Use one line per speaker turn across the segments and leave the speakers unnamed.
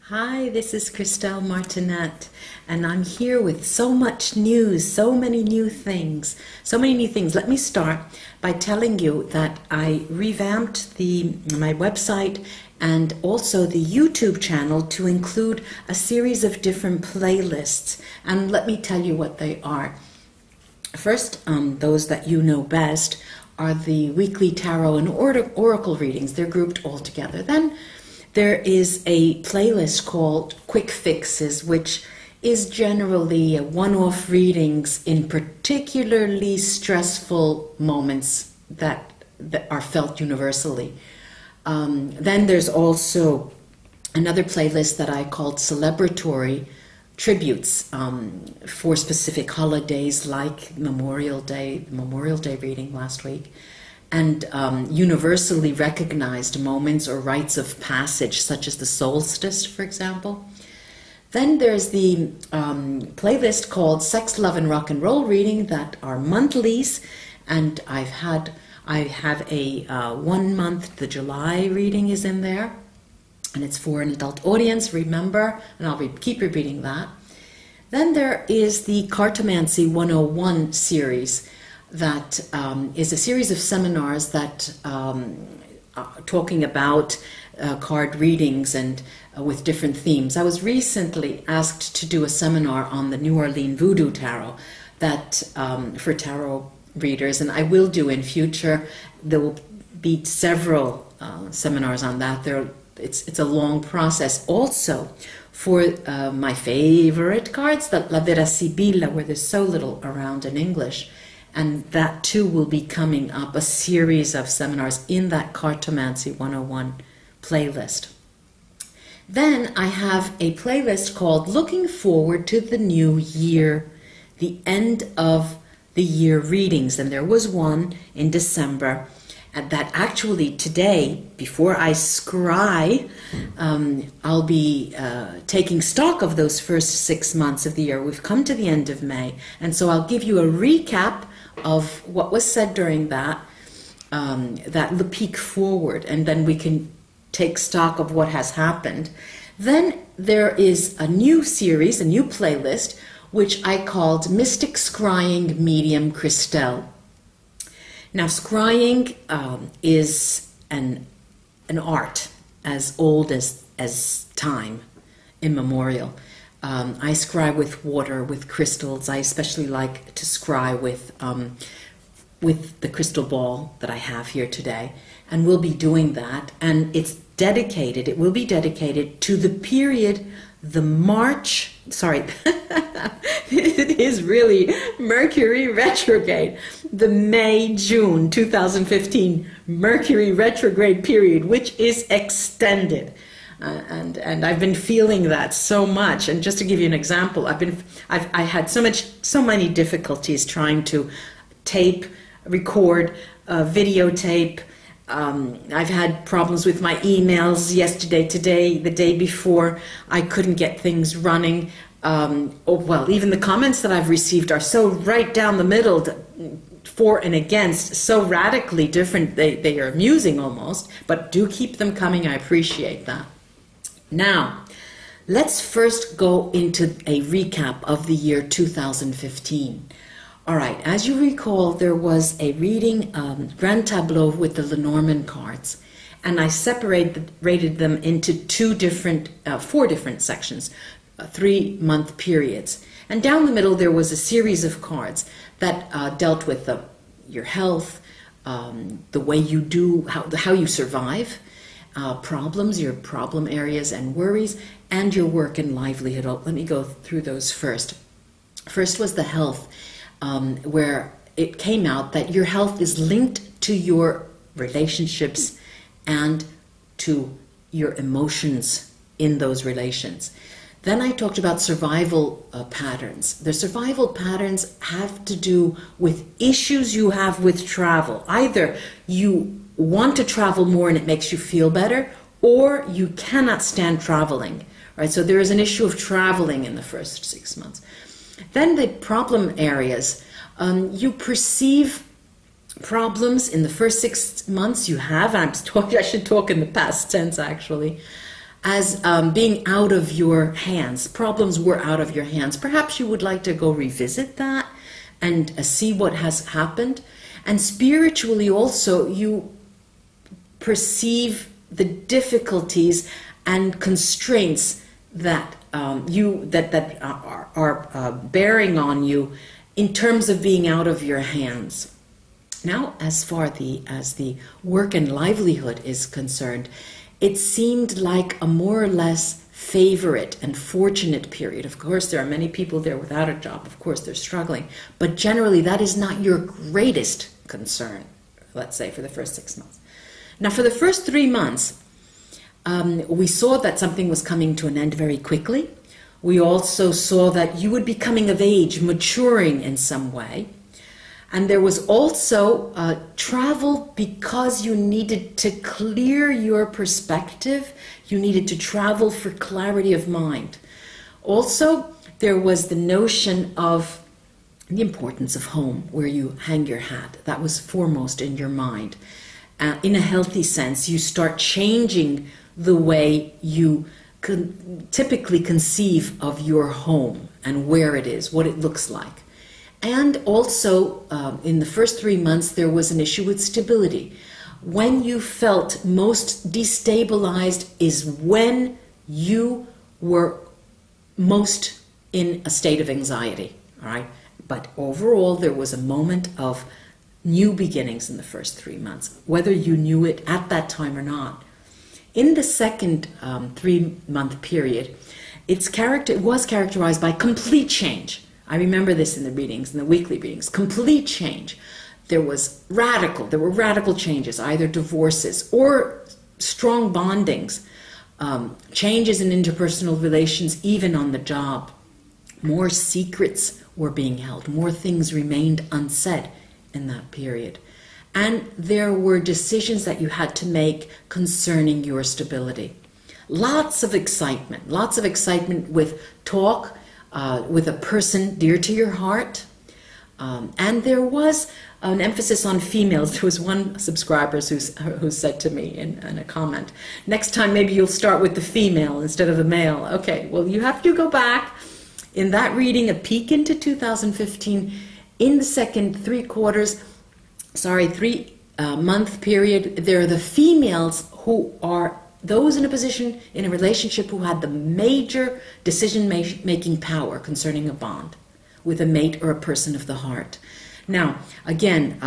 Hi, this is Christelle Martinette, and I'm here with so much news, so many new things. Let me start by telling you that I revamped my website and also the YouTube channel to include a series of different playlists, and let me tell you what they are. First, those that you know best are the weekly tarot and oracle readings. They're grouped all together. Then there is a playlist called Quick Fixes, which is generally one-off readings in particularly stressful moments that are felt universally. Then there's also another playlist that I called Celebratory Tributes for specific holidays like Memorial Day reading last week, and universally recognized moments or rites of passage, such as the solstice, for example. Then there's the playlist called Sex, Love, and Rock and Roll reading that are monthlies, and I have a 1 month, the July reading is in there, and it's for an adult audience, remember, and I'll keep repeating that. Then there is the Cartomancy 101 series, that is a series of seminars that talking about card readings and with different themes. I was recently asked to do a seminar on the New Orleans Voodoo Tarot that for tarot readers, and I will do in future. There will be several seminars on that. It's a long process. Also, for my favorite cards, the La Vera Sibilla, where there's so little around in English. And that too will be coming up, a series of seminars in that Cartomancy 101 playlist. Then I have a playlist called Looking Forward to the New Year, the end of the year readings. And there was one in December, and that actually today, before I scry, I'll be taking stock of those first 6 months of the year. We've come to the end of May, and so I'll give you a recap of what was said during that peek forward, and then we can take stock of what has happened. Then there is a new series, a new playlist, which I called Mystic Scrying Medium Christelle. Now, scrying is an art as old as time, immemorial. I scry with water, with crystals. I especially like to scry with the crystal ball that I have here today, and we'll be doing that. And it will be dedicated to the period, it is really Mercury Retrograde, the May-June 2015 Mercury Retrograde period, which is extended. And I've been feeling that so much. And just to give you an example, I had so many difficulties trying to record, videotape. I've had problems with my emails yesterday, today, the day before. I couldn't get things running. Even the comments that I've received are so right down the middle, for and against, so radically different. They are amusing almost, but do keep them coming. I appreciate that. Now, let's first go into a recap of the year 2015. All right, as you recall, there was a reading, Grand Tableau with the Lenormand cards, and I rated them into four different sections, 3-month periods. And down the middle, there was a series of cards that dealt with your health, the way you do, how you survive, problems, your problem areas and worries, and your work and livelihood. Let me go through those first. First was the health, where it came out that your health is linked to your relationships and to your emotions in those relations. Then I talked about survival patterns. The survival patterns have to do with issues you have with travel. Either you want to travel more and it makes you feel better, or you cannot stand traveling, right? So there is an issue of traveling in the first 6 months. Then the problem areas, you perceive problems in the first 6 months you have. I should talk in the past tense actually. as being out of your hands. Problems were out of your hands. Perhaps you would like to go revisit that and see what has happened. And spiritually also, you perceive the difficulties and constraints that are bearing on you in terms of being out of your hands. Now, as far as the work and livelihood is concerned, it seemed like a more or less favorite and fortunate period. Of course, there are many people there without a job. Of course, they're struggling. But generally, that is not your greatest concern, let's say, for the first 6 months. Now, for the first 3 months, we saw that something was coming to an end very quickly. We also saw that you would be coming of age, maturing in some way. And there was also travel because you needed to clear your perspective. You needed to travel for clarity of mind. Also, there was the notion of the importance of home, where you hang your hat. That was foremost in your mind. In a healthy sense, you start changing the way you typically conceive of your home and where it is, what it looks like. And also, in the first 3 months, there was an issue with stability. When you felt most destabilized is when you were most in a state of anxiety, all right? But overall, there was a moment of new beginnings in the first 3 months, whether you knew it at that time or not. In the second 3-month period, it was characterized by complete change. I remember this in the readings, in the weekly readings. Complete change. There were radical changes, either divorces or strong bondings, changes in interpersonal relations, even on the job. More secrets were being held. More things remained unsaid in that period. And there were decisions that you had to make concerning your stability. Lots of excitement with talk, with a person dear to your heart. And there was an emphasis on females. There was one subscriber who said to me in a comment, next time maybe you'll start with the female instead of the male. Okay, well, you have to go back in that reading, a peek into 2015, in the second 3-month period. There are the females who are those in a position, in a relationship, who had the major decision-making power concerning a bond with a mate or a person of the heart. Now, again,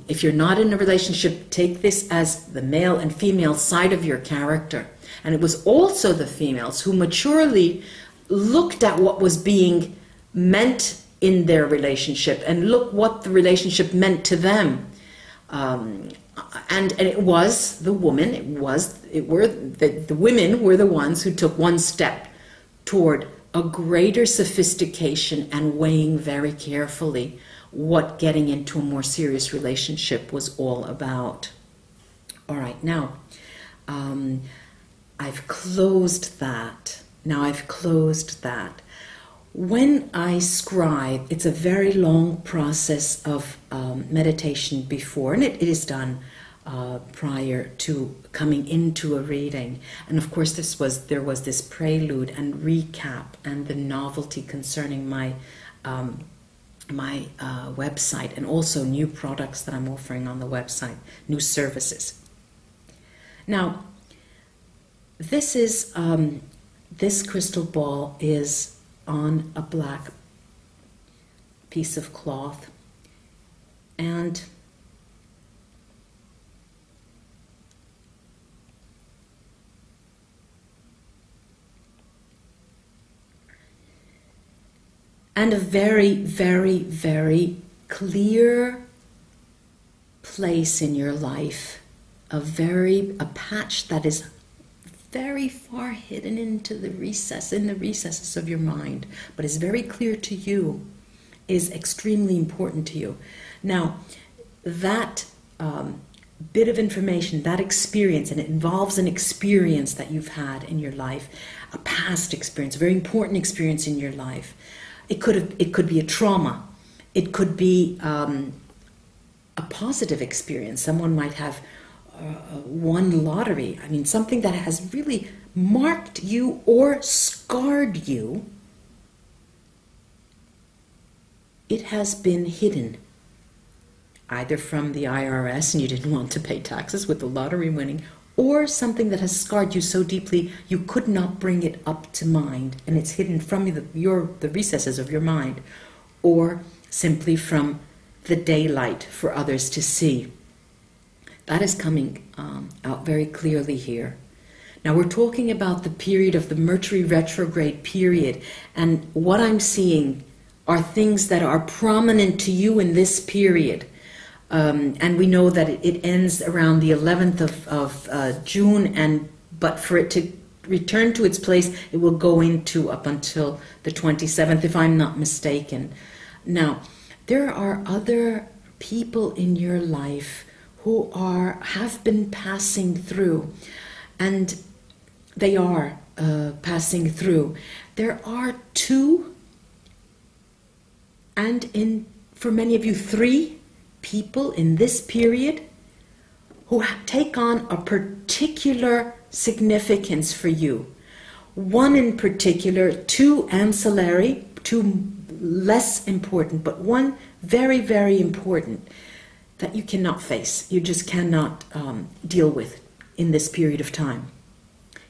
if you're not in a relationship, take this as the male and female side of your character. And it was also the females who maturely looked at what was being meant in their relationship and look what the relationship meant to them. And it was the woman, the women were the ones who took one step toward a greater sophistication and weighing very carefully what getting into a more Serious relationship was all about. All right, now, I've closed that. When I scry, it's a very long process of meditation before, and it is done prior to coming into a reading. And of course, there was this prelude and recap and the novelty concerning my website, and also new products that I'm offering on the website, new services. Now, this is this crystal ball is on a black piece of cloth, and a very, very, very clear place in your life, a patch that is very far hidden into the recesses of your mind, but is very clear to you, is extremely important to you. Now, that bit of information, that experience, and it involves an experience that you've had in your life, a past experience, a very important experience in your life. It could be a trauma. It could be a positive experience. Someone might have won lottery, I mean something that has really marked you or scarred you, it has been hidden. Either from the IRS and you didn't want to pay taxes with the lottery winning, or something that has scarred you so deeply you could not bring it up to mind and it's hidden from the recesses of your mind, or simply from the daylight for others to see. That is coming out very clearly here. Now we're talking about the period of the Mercury retrograde period, and what I'm seeing are things that are prominent to you in this period. And we know that it ends around the 11th of June, but for it to return to its place, it will go into up until the 27th, if I'm not mistaken. Now, there are other people in your life who have been passing through, and they are passing through. There are two, and for many of you, three people in this period who take on a particular significance for you. One in particular, two ancillary, two less important, but one very, very important that you cannot face. You just cannot deal with in this period of time.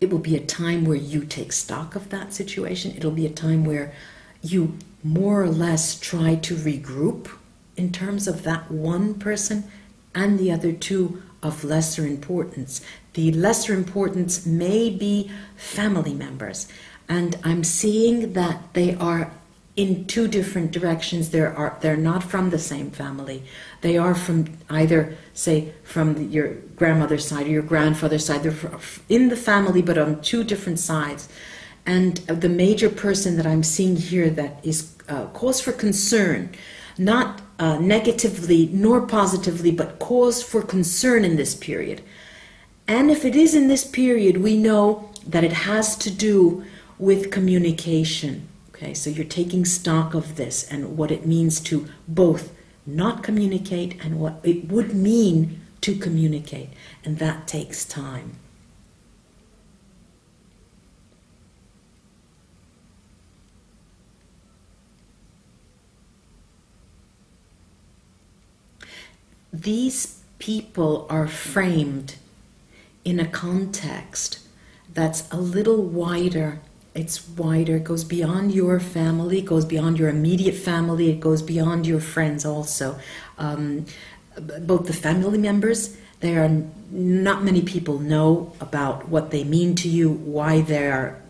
It will be a time where you take stock of that situation. It'll be a time where you more or less try to regroup in terms of that one person and the other two of lesser importance. The lesser importance may be family members, and I'm seeing that they are in two different directions. They're not from the same family. They are from either, say, from your grandmother's side or your grandfather's side. They're in the family, but on two different sides. And the major person that I'm seeing here that is cause for concern, not negatively nor positively, but cause for concern in this period. And if it is in this period, we know that it has to do with communication. Okay, so you're taking stock of this and what it means to both not communicate and what it would mean to communicate. And that takes time. These people are framed in a context that's a little wider. It's wider, it goes beyond your family, it goes beyond your immediate family, it goes beyond your friends also. Both the family members, there are not many people know about what they mean to you, why they are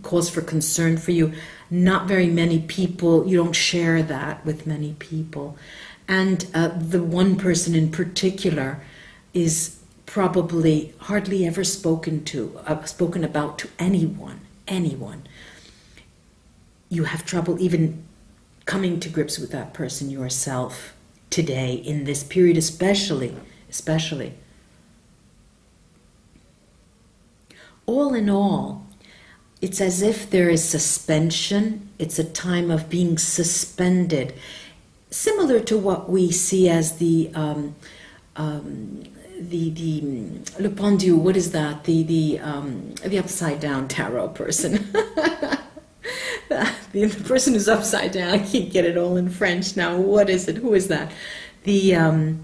cause for concern for you. Not very many people, you don't share that with many people. And the one person in particular is probably hardly ever spoken about to anyone. You have trouble even coming to grips with that person yourself today, in this period especially. All in all, it's as if there is suspension. It's a time of being suspended, similar to what we see as the le pendu. What is that? The upside down tarot person. The person who's upside down. I can't get it all in French now. What is it? Who is that? The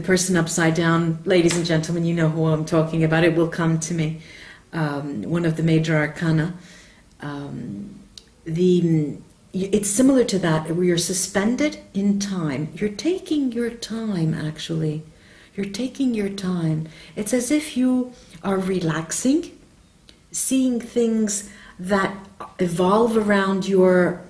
person upside down. Ladies and gentlemen, you know who I'm talking about. It will come to me. One of the major arcana. It's similar to that, where you're suspended in time. You're taking your time, actually. You're taking your time. It's as if you are relaxing, seeing things that evolve around your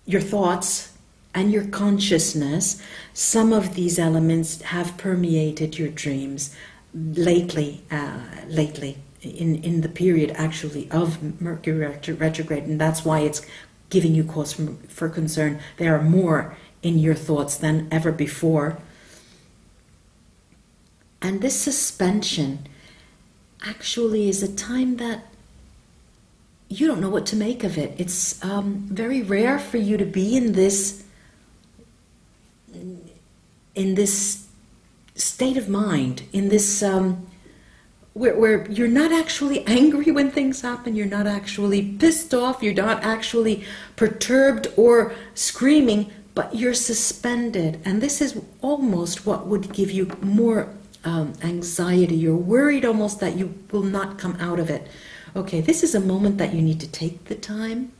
thoughts and your consciousness. Some of these elements have permeated your dreams lately, in the period actually of Mercury retrograde, and that's why it's giving you cause for concern. There are more in your thoughts than ever before. And this suspension actually is a time that you don't know what to make of it. It's very rare for you to be in this state of mind, in this where you're not actually angry when things happen, you're not actually pissed off, you're not actually perturbed or screaming, but you're suspended. And this is almost what would give you more anxiety. You're worried almost that you will not come out of it. Okay, this is a moment that you need to take the time.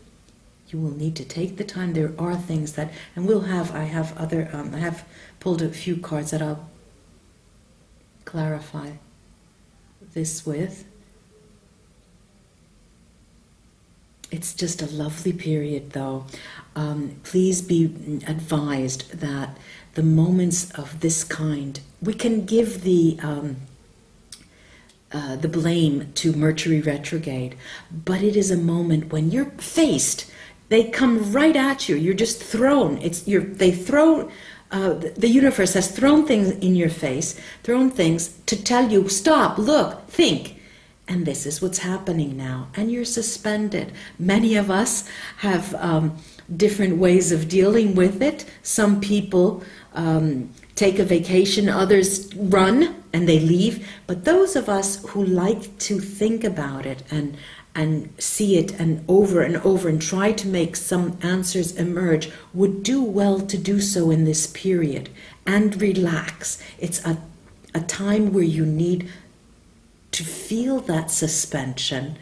You will need to take the time. There are things that, and I have pulled a few cards that I'll clarify this with. It's just a lovely period, though. Please be advised that the moments of this kind, we can give the blame to Mercury Retrograde, but it is a moment when you're faced. They come right at you. You're just thrown. The universe has thrown things in your face, thrown things to tell you, stop, look, think. And this is what's happening now. And you're suspended. Many of us have different ways of dealing with it. Some people take a vacation, others run and they leave. But those of us who like to think about it and see it and over and try to make some answers emerge would do well to do so in this period and relax. It's a time where you need to feel that suspension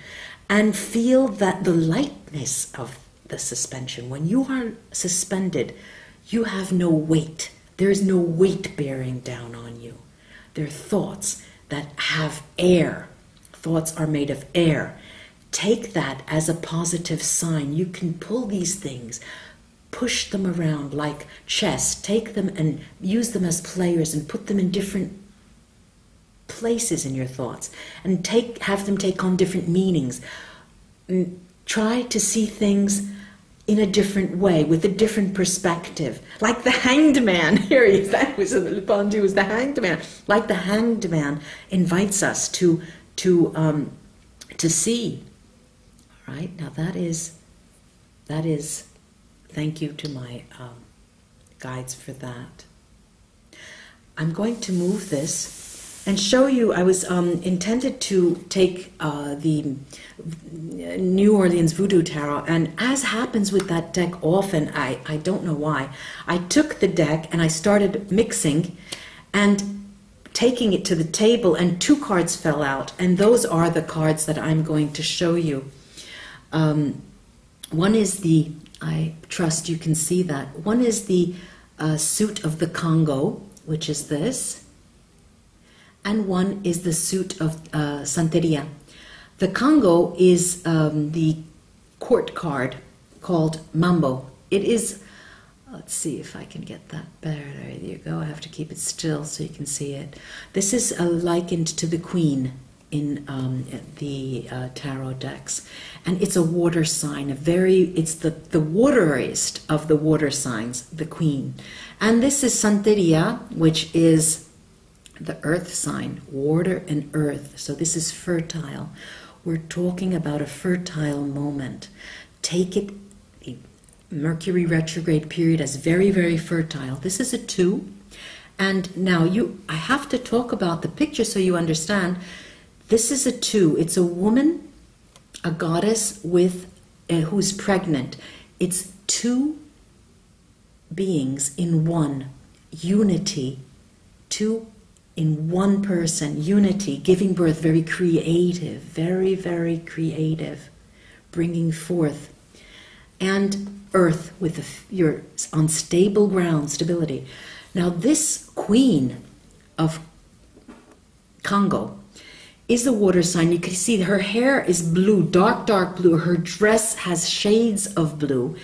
and feel that the lightness of the suspension. When you are suspended, you have no weight. There is no weight bearing down on you. There are thoughts that have air. Thoughts are made of air. Take that as a positive sign. You can pull these things, push them around like chess, take them and use them as players and put them in different places in your thoughts and have them take on different meanings. Try to see things in a different way, with a different perspective. Like the Hanged Man. Here, that was Le Pendu, was the Hanged Man. Like the Hanged Man invites us to see. All right, now that is. Thank you to my guides for that. I'm going to move this and show you. I was intended to take the New Orleans Voodoo Tarot, and as happens with that deck often, I don't know why, I took the deck and I started mixing and taking it to the table, and two cards fell out, and those are the cards that I'm going to show you. One is the, I trust you can see that, one is the suit of the Congo, which is this, and one is the suit of Santeria. The Congo is the court card called Mambo. It is, let's see if I can get that better. There you go. I have to keep it still so you can see it. This is likened to the Queen in the tarot decks, and it's a water sign. It's the wateriest of the water signs, the Queen. And this is Santeria, which is the earth sign, water and earth. So this is fertile. We're talking about a fertile moment. Take it, the Mercury retrograde period, as very, very fertile. This is a 2. And now I have to talk about the picture so you understand. This is a 2. It's a woman, a goddess with who's pregnant. It's 2 beings in one, unity, 2 in one person, unity, giving birth, very creative, very, very creative, bringing forth. And earth with your unstable ground, stability. Now this Queen of Congo is the water sign. You can see her hair is blue, dark, dark blue. Her dress has shades of blue.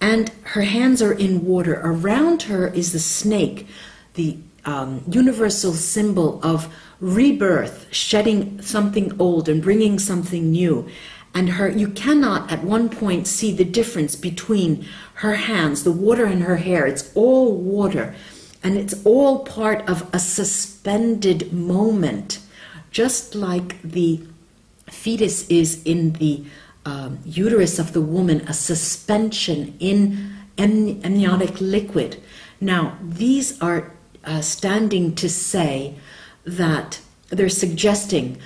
And her hands are in water. Around her is the snake, the universal symbol of rebirth, shedding something old and bringing something new. And you cannot at one point see the difference between her hands, the water in her hair. It's all water. And it's all part of a suspended moment. Just like the fetus is in the uterus of the woman, a suspension in amniotic liquid. Now, these are standing to say that they're suggesting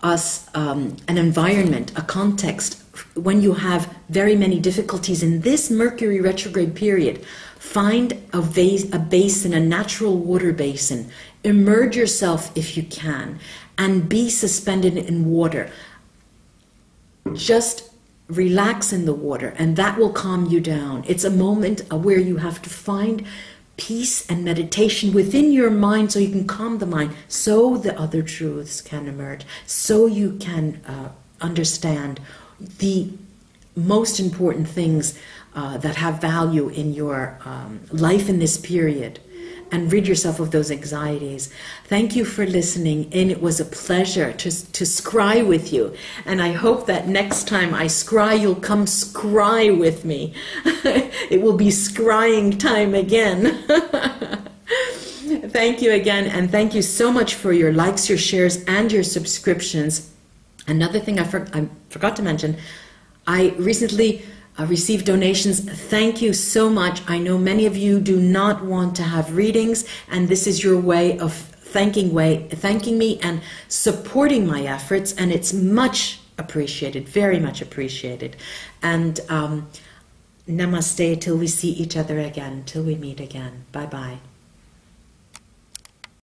us an environment, a context, when you have very many difficulties in this Mercury retrograde period. Find a basin, a natural water basin. Immerse yourself if you can, and be suspended in water. Just relax in the water, and that will calm you down. It's a moment where you have to find peace and meditation within your mind so you can calm the mind, so the other truths can emerge, so you can understand the most important things that have value in your life in this period, and rid yourself of those anxieties. Thank you for listening in. It was a pleasure to scry with you, and I hope that next time I scry, you'll come scry with me. It will be scrying time again. Thank you again, and thank you so much for your likes, your shares, and your subscriptions. Another thing I forgot to mention, I recently received donations. Thank you so much. I know many of you do not want to have readings, and this is your way of thanking me and supporting my efforts, and it's much appreciated, very much appreciated. And namaste till we see each other again, till we meet again. Bye-bye.